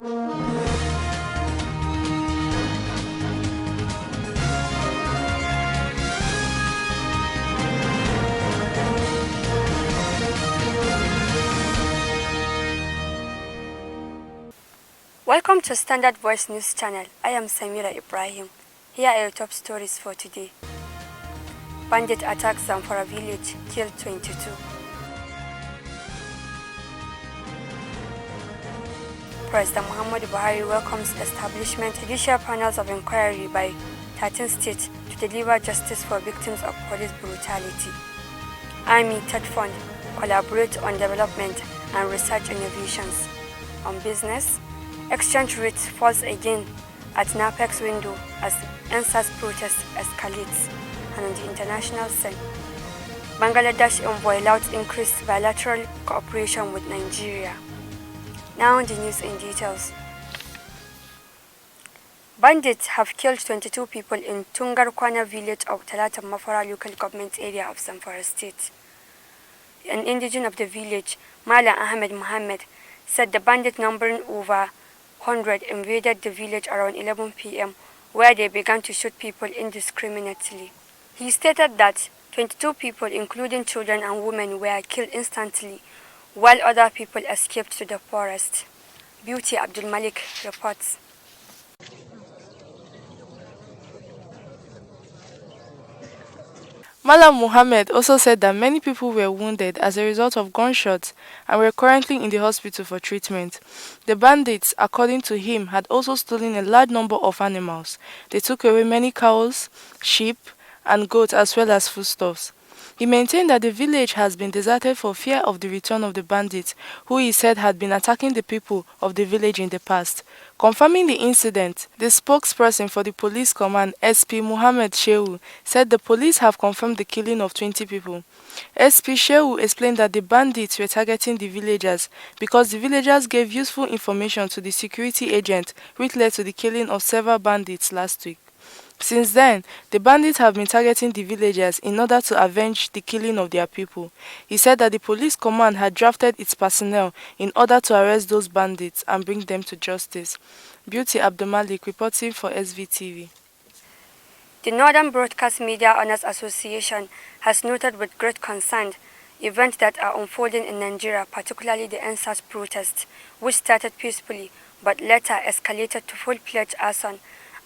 Welcome to Standard Voice News Channel. I am Samira Ibrahim. Here are your top stories for today. Bandit attacks Zamfara village, killed 22. President Muhammadu Buhari welcomes establishment judicial panels of inquiry by 13 states to deliver justice for victims of police brutality. Army Third Fund collaborate on development and research innovations. On business, exchange rate falls again at NAPEX window as NSAS protest escalates. And on the international scene, Bangladesh envoy louds increased bilateral cooperation with Nigeria. Now the news in details. Bandits have killed 22 people in Tungarkwana village of Talata Mafara local government area of Zamfara state. An indigene of the village, Mala Ahmed Mohammed, said the bandit numbering over 100 invaded the village around 11 p.m. where they began to shoot people indiscriminately. He stated that 22 people, including children and women, were killed instantly, while other people escaped to the forest. Beauty Abdul Malik reports. Malam Muhammad also said that many people were wounded as a result of gunshots and were currently in the hospital for treatment. The bandits, according to him, had also stolen a large number of animals. They took away many cows, sheep, and goats as well as foodstuffs. He maintained that the village has been deserted for fear of the return of the bandits, who he said had been attacking the people of the village in the past. Confirming the incident, the spokesperson for the police command, SP Muhammad Shehu, said the police have confirmed the killing of 20 people. SP Shehu explained that the bandits were targeting the villagers because the villagers gave useful information to the security agent, which led to the killing of several bandits last week. Since then, the bandits have been targeting the villagers in order to avenge the killing of their people. He said that the police command had drafted its personnel in order to arrest those bandits and bring them to justice. Beauty Abdulmalik reporting for SVTV. The Northern Broadcast Media Owners Association has noted with great concern events that are unfolding in Nigeria, particularly the NSAS protests, which started peacefully but later escalated to full-fledged arson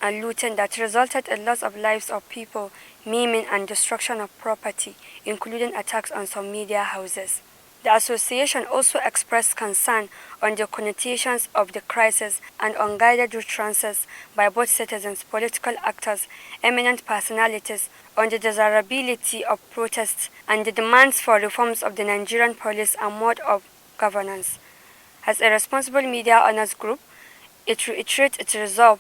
and looting that resulted in loss of lives of people, maiming and destruction of property, including attacks on some media houses. The association also expressed concern on the connotations of the crisis and unguided utterances by both citizens, political actors, eminent personalities on the desirability of protests and the demands for reforms of the Nigerian police and mode of governance. As a responsible media owners group, it reiterates its resolve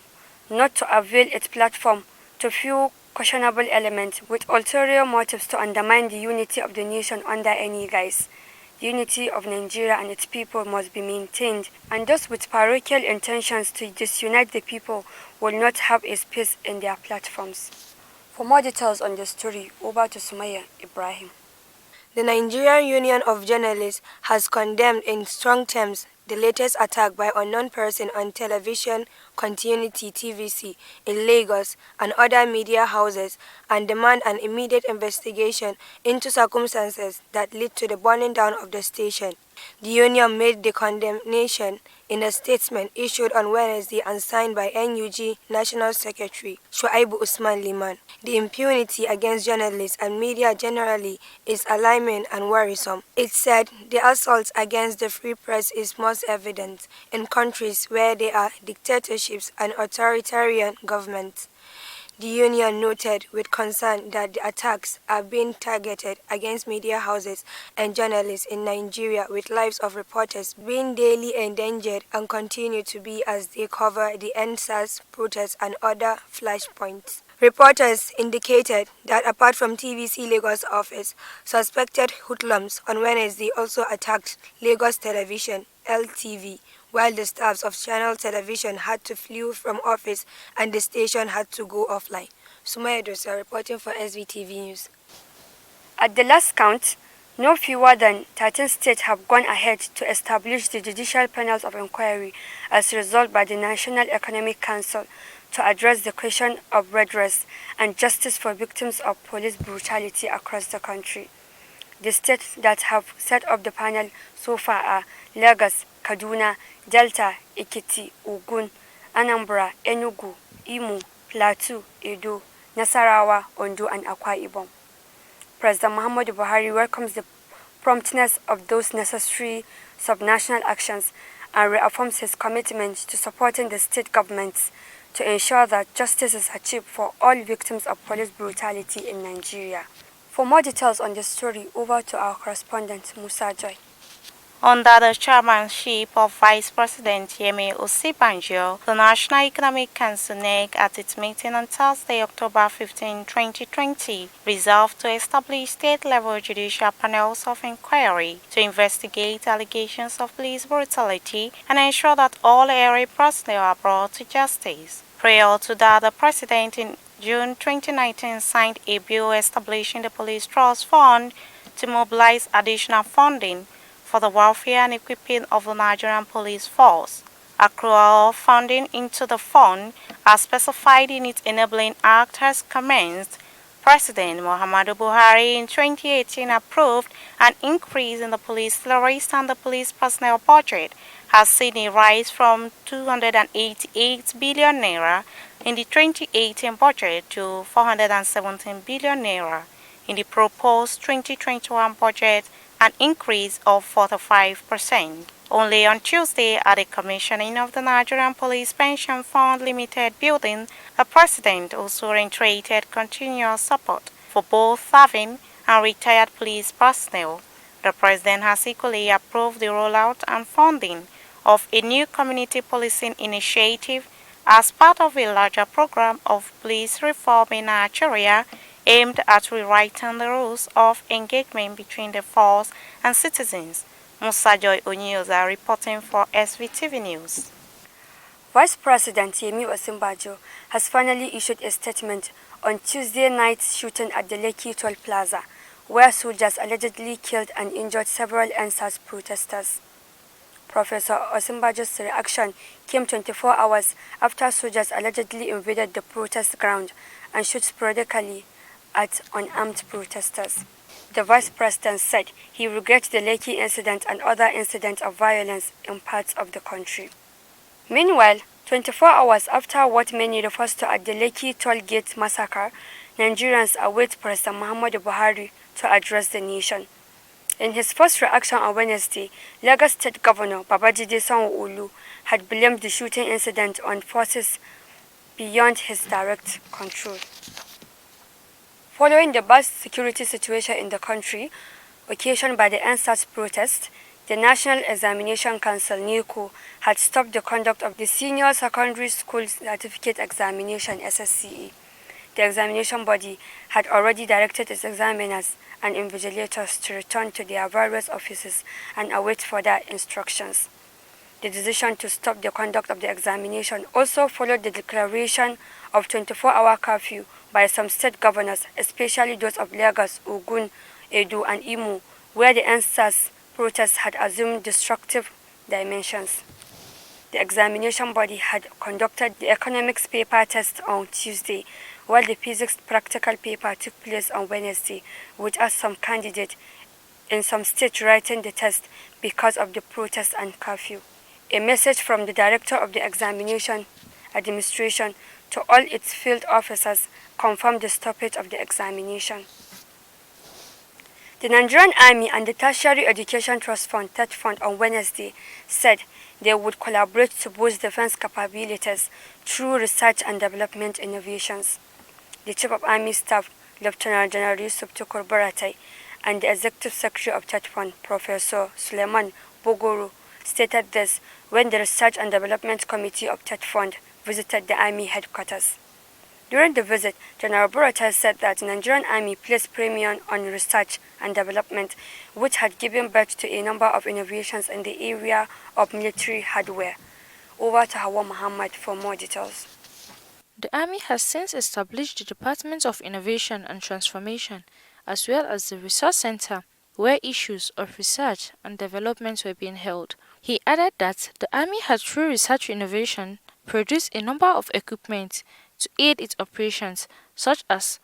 not to avail its platform to few questionable elements with ulterior motives to undermine the unity of the nation under any guise. The unity of Nigeria and its people must be maintained, and those with parochial intentions to disunite the people will not have a space in their platforms. For more details on the story, over to Sumaya Ibrahim. The Nigerian Union of Journalists has condemned in strong terms the latest attack by unknown person on television continuity TVC in Lagos and other media houses and demand an immediate investigation into circumstances that led to the burning down of the station. The union made the condemnation in a statement issued on Wednesday and signed by NUG National Secretary Shuaibu Usman Liman. The impunity against journalists and media generally is alarming and worrisome. It said the assault against the free press is most evident in countries where there are dictatorships and authoritarian governments. The union noted with concern that the attacks are being targeted against media houses and journalists in Nigeria, with lives of reporters being daily endangered and continue to be as they cover the NSAS protests and other flashpoints. Reporters indicated that apart from TVC Lagos office, suspected hoodlums on Wednesday also attacked Lagos Television (LTV), while the staffs of Channel Television had to flee from office and the station had to go offline. Sumaya Dosa reporting for SVTV News. At the last count, No fewer than 13 states have gone ahead to establish the judicial panels of inquiry as resolved by the National Economic Council to address the question of redress and justice for victims of police brutality across the country. The states that have set up the panel so far are Lagos, Kaduna, Delta, Ekiti, Ogun, Anambra, Enugu, Imo, Plateau, Edo, Nasarawa, Ondo, and Akwa Ibom. President Muhammadu Buhari welcomes the promptness of those necessary subnational actions and reaffirms his commitment to supporting the state governments to ensure that justice is achieved for all victims of police brutality in Nigeria. For more details on this story, over to our correspondent Musa Joy. Under the chairmanship of Vice President Yemi Osibanjo, the National Economic Council (NEC) at its meeting on Thursday, October 15, 2020, resolved to establish state-level judicial panels of inquiry to investigate allegations of police brutality and ensure that all area personnel are brought to justice. Prior to that, the President in June 2019 signed a bill establishing the Police Trust Fund to mobilize additional funding for the welfare and equipping of the Nigerian police force. Accrual of funding into the fund, as specified in its enabling act, has commenced. President Muhammadu Buhari in 2018 approved an increase in the police salaries, and the police personnel budget has seen a rise from 288 billion naira in the 2018 budget to 417 billion naira in the proposed 2021 budget, an increase of 45%. Only on Tuesday, at the commissioning of the Nigerian Police Pension Fund Limited building, the President also reiterated continuous support for both serving and retired police personnel. The President has equally approved the rollout and funding of a new community policing initiative as part of a larger program of police reform in Nigeria aimed at rewriting the rules of engagement between the force and citizens. Musa Joy Onyoza reporting for Svtv News. Vice President Yemi Osinbajo has finally issued a statement on Tuesday night's shooting at the Lekki Toll Plaza, where soldiers allegedly killed and injured several NSAS protesters. Professor Osinbajo's reaction came 24 hours after soldiers allegedly invaded the protest ground and shot sporadically at unarmed protesters. The Vice President said he regrets the Lekki incident and other incidents of violence in parts of the country. Meanwhile, 24 hours after what many refer to as the Lekki Toll Gate massacre, Nigerians await President Muhammadu Buhari to address the nation. In his first reaction on Wednesday, Lagos State Governor Babajide Sanwo-Olu had blamed the shooting incident on forces beyond his direct control. Following the bad security situation in the country, occasioned by the NSAS protest, the National Examination Council (NECO) had stopped the conduct of the Senior Secondary School Certificate Examination (SSCE). The examination body had already directed its examiners and invigilators to return to their various offices and await further instructions. The decision to stop the conduct of the examination also followed the declaration of 24-hour curfew by some state governors, especially those of Lagos, Ogun, Edo, and Imo, where the NSAS protests had assumed destructive dimensions. The examination body had conducted the economics paper test on Tuesday, while the physics practical paper took place on Wednesday, without some candidate in some states writing the test because of the protests and curfew. A message from the director of the examination administration to all its field officers confirmed the stoppage of the examination. The Nigerian Army and the Tertiary Education Trust Fund (TET Fund) on Wednesday said they would collaborate to boost defense capabilities through research and development innovations. The Chief of Army Staff, Lieutenant General Yusuf Tukur Buratai, and the Executive Secretary of TET Fund, Professor Suleiman Bogoro, stated this when the Research and Development Committee of TET Fund visited the Army headquarters. During the visit, General Buratai said that the Nigerian Army placed premium on research and development, which had given birth to a number of innovations in the area of military hardware. Over to Hawa Muhammad for more details. The Army has since established the Department of Innovation and Transformation, as well as the Resource Center where issues of research and development were being held. He added that the Army had, through research innovation, produced a number of equipment to aid its operations, such as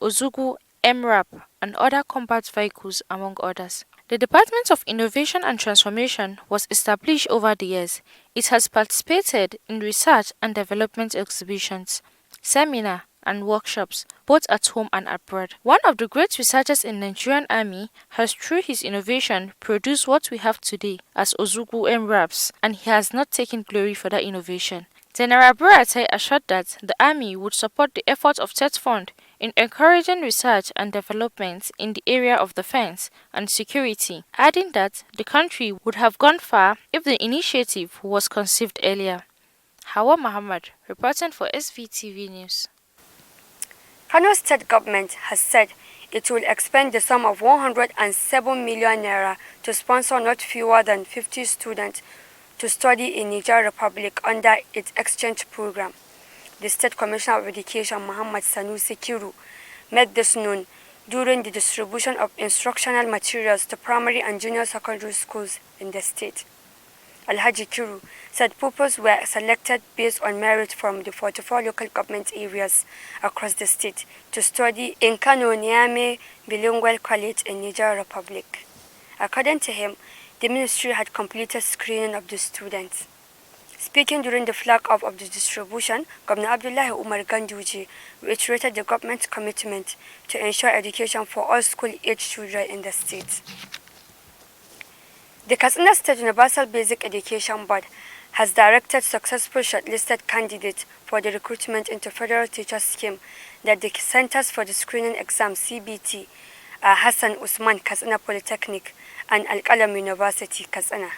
Ozugu, MRAP, and other combat vehicles, among others. The Department of Innovation and Transformation was established over the years. It has participated in research and development exhibitions, seminars, and workshops, both at home and abroad. One of the great researchers in Nigerian Army has, through his innovation, produced what we have today as Ozugu MRAPs, and he has not taken glory for that innovation. General Buratai assured that the Army would support the efforts of Tet Fund in encouraging research and development in the area of defense and security, adding that the country would have gone far if the initiative was conceived earlier. Hawa Muhammad, reporting for SVTV News. Kano State Government has said it will expend the sum of 107 million naira to sponsor not fewer than 50 students to study in Niger Republic under its exchange program. The State Commissioner of Education, Muhammad Sanusi Kiru, made this known during the distribution of instructional materials to primary and junior secondary schools in the state. Alhaji Kiru said pupils were selected based on merit from the 44 local government areas across the state to study in Kano Niamey Bilingual College in Niger Republic. According to him, the ministry had completed screening of the students. Speaking during the flag off of the distribution, Governor Abdullahi Umar Ganduji reiterated the government's commitment to ensure education for all school-age children in the state. The Katsina State Universal Basic Education Board has directed successful shortlisted candidates for the recruitment into Federal Teachers Scheme that the Centers for the Screening Exam CBT are Hassan Usman Katsina Polytechnic and Al-Qalam University Katsina.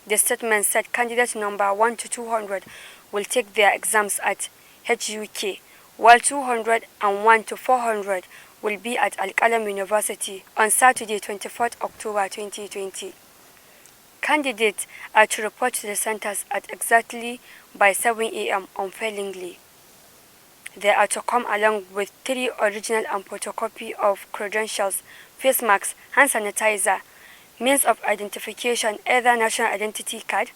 The statement said candidates number 1 to 200 will take their exams at HUK, while 201 to 400 will be at Al-Qalam University on Saturday, 24th October 2020. Candidates are to report to the centers at exactly by 7 a.m. unfailingly. They are to come along with 3 original and photocopy of credentials, face masks, hand sanitizer, means of identification, either national identity card,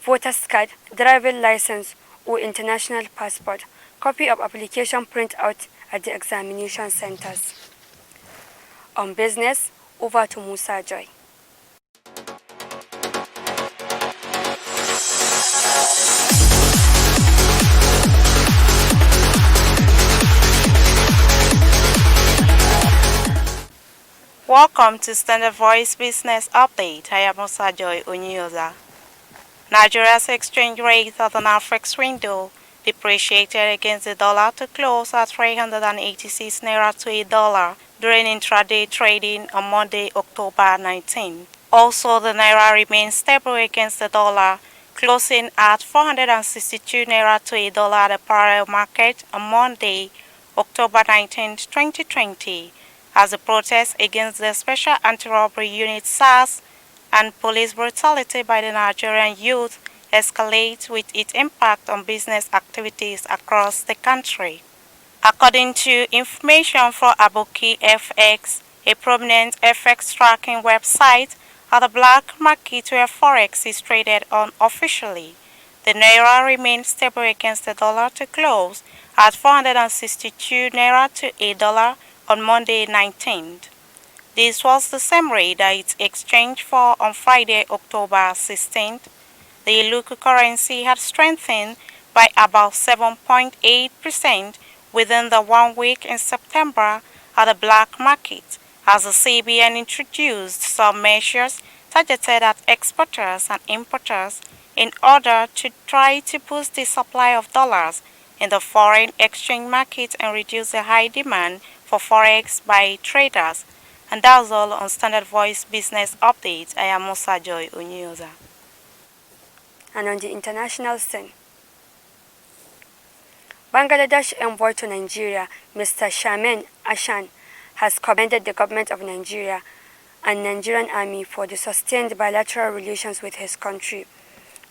voter's card, driving license, or international passport, copy of application printout at the examination centers. On business, over to Musa Joy. Welcome to Standard Voice Business Update. I am Musa Joy Onyoza. Nigeria's exchange rate at an FX window depreciated against the dollar to close at 386 naira to a dollar during intraday trading on Monday, October 19. Also, the naira remained stable against the dollar, closing at 462 naira to a dollar at the parallel market on Monday, October 19, 2020. As the protests against the Special Anti-Robbery Unit SARS and police brutality by the Nigerian youth escalate with its impact on business activities across the country. According to information from Aboki FX, a prominent FX tracking website, at the black market where Forex is traded on officially, the Naira remained stable against the dollar to close at 462 Naira to a dollar on Monday 19th. This was the same rate that it exchanged for on Friday, October 16th. The local currency had strengthened by about 7.8% within the 1 week in September at the black market, as the CBN introduced some measures targeted at exporters and importers in order to try to boost the supply of dollars in the foreign exchange market and reduce the high demand for Forex by traders. And that's all on Standard Voice Business Update. I am Musa Joy Onyoza. And on the international scene, Bangladesh envoy to Nigeria, Mr. Shamen Ashan, has commended the government of Nigeria and Nigerian Army for the sustained bilateral relations with his country.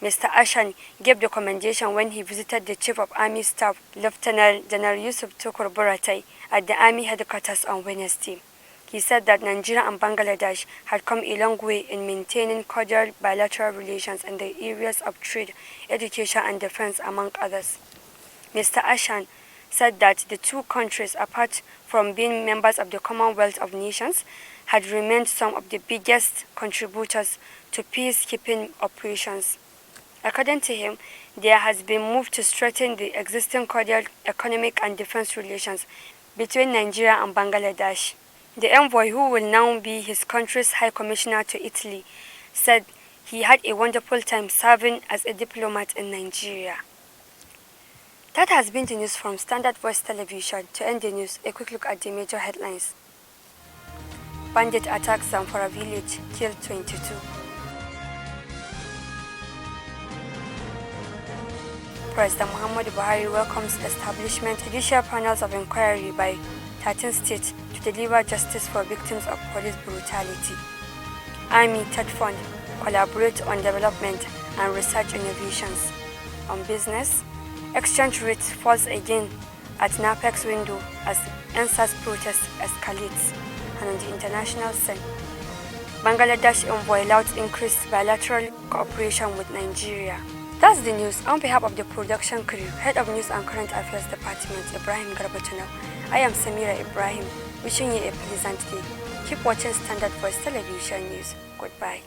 Mr. Ashan gave the commendation when he visited the Chief of Army Staff, Lieutenant General Yusuf Tukur Buratai, at the Army headquarters on Wednesday. He said that Nigeria and Bangladesh had come a long way in maintaining cordial bilateral relations in the areas of trade, education and defense, among others. Mr. Ashan said that the two countries, apart from being members of the Commonwealth of Nations, had remained some of the biggest contributors to peacekeeping operations. According to him, there has been move to strengthen the existing cordial economic and defense relations between Nigeria and Bangladesh. The envoy, who will now be his country's High Commissioner to Italy, said he had a wonderful time serving as a diplomat in Nigeria. That has been the news from Standard Voice Television. To end the news, a quick look at the major headlines. Bandit attacks Zamfara village, killed 22. President Muhammadu Buhari welcomes establishment judicial panels of inquiry by 13 states to deliver justice for victims of police brutality. Army Third Fund collaborate on development and research innovations. On business, exchange rate falls again at NAPEX window as NSAS protest escalates. And on the international scene, Bangladesh envoy louds increased bilateral cooperation with Nigeria. That's the news. On behalf of the production crew, Head of News and Current Affairs Department, Ibrahim Garbatunau, I am Samira Ibrahim, wishing you a pleasant day. Keep watching Standard Voice Television News. Goodbye.